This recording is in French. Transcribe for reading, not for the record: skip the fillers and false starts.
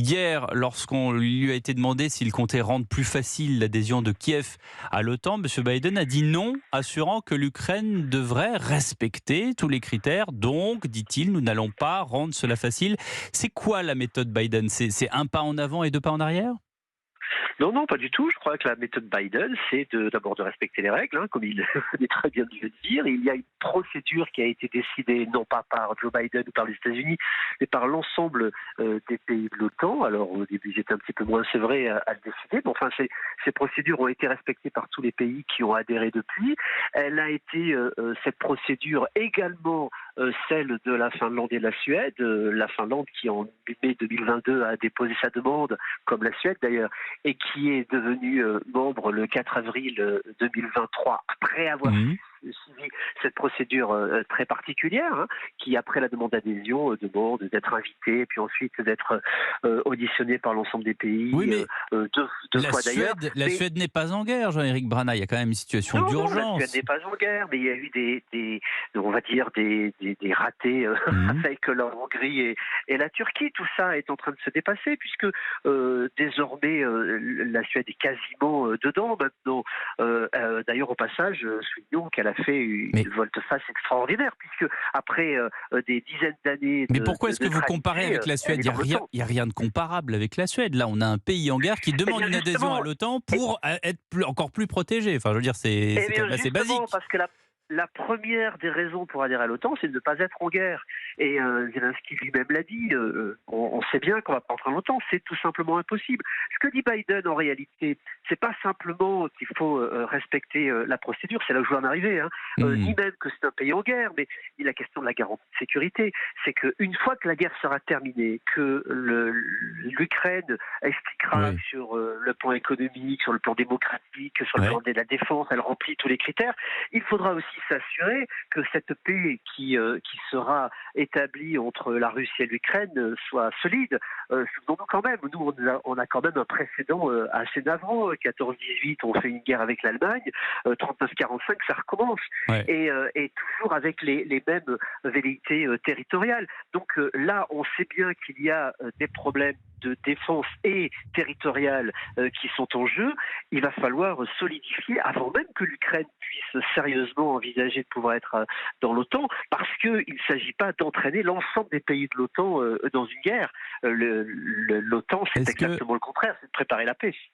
Hier, lorsqu'on lui a été demandé s'il comptait rendre plus facile l'adhésion de Kiev à l'OTAN, M. Biden a dit non, assurant que l'Ukraine devrait respecter tous les critères. Donc, dit-il, nous n'allons pas rendre cela facile. C'est quoi la méthode Biden? C'est un pas en avant et deux pas en arrière? Non, non, pas du tout. Je crois que la méthode Biden, c'est d'abord de respecter les règles, comme il venait très bien de le dire. Il y a une procédure qui a été décidée non pas par Joe Biden ou par les États-Unis, mais par l'ensemble des pays de l'OTAN. Alors au début, ils étaient un petit peu moins sévères à le décider, mais enfin, ces procédures ont été respectées par tous les pays qui ont adhéré depuis. Elle a été, cette procédure, également celle de la Finlande et de la Suède. La Finlande qui, en mai 2022, a déposé sa demande, comme la Suède d'ailleurs, et qui est devenu membre le 4 avril 2023, après avoir Mhm. suivi cette procédure très particulière, qui, après la demande d'adhésion, demande d'être invité, puis ensuite d'être auditionné par l'ensemble des Oui, pays, mais deux fois d'ailleurs. La Mais Suède n'est pas en guerre, Jean-Éric Brana. Il y a quand même une situation non, non, la Suède d'urgence. n'est pas en guerre, mais il y a eu on va dire des ratés Mhm. avec la Hongrie et la Turquie. Tout ça est en train de se dépasser puisque désormais la Suède est quasiment dedans maintenant. D'ailleurs, au passage, soulignons qu'elle a fait Mais une volte-face extraordinaire puisque après des dizaines d'années Mais de, pourquoi de est-ce que vous comparez neutralité, avec la elle Suède? est dans l'OTAN. Il y a rien de comparable avec la Suède. Là, on a un pays en guerre qui Eh demande bien une adhésion à justement, l'OTAN pour être encore plus protégé. Enfin, je veux dire, Eh c'est quand bien, même assez justement, basique. parce que la première des raisons pour adhérer à l'OTAN, c'est de ne pas être en guerre. Et Zelensky lui-même l'a dit, on sait bien qu'on va pas entrer en OTAN, c'est tout simplement impossible. Ce que dit Biden, en réalité, c'est pas simplement qu'il faut respecter la procédure, c'est là où je veux en arriver, ni Hmm. même que c'est un pays en guerre, mais la question de la garantie de sécurité, c'est qu'une fois que la guerre sera terminée, que l'Ukraine expliquera que Oui. sur le plan économique, sur le plan démocratique, sur le plan Ouais. de la défense, elle remplit tous les critères, il faudra aussi s'assurer que cette paix qui sera établie entre la Russie et l'Ukraine soit solide. Souvenons-nous quand même, nous on a quand même un précédent assez navrant. 14-18, on fait une guerre avec l'Allemagne. 39-45, ça recommence. Ouais. Et toujours avec les mêmes velléités territoriales. Donc là, on sait bien qu'il y a des problèmes de défense et territoriale qui sont en jeu. Il va falloir solidifier avant même que l'Ukraine puisse sérieusement envisager de pouvoir être dans l'OTAN, parce qu'il ne s'agit pas d'entraîner l'ensemble des pays de l'OTAN dans une guerre. L'OTAN, c'est Est-ce que exactement le contraire, c'est de préparer la paix.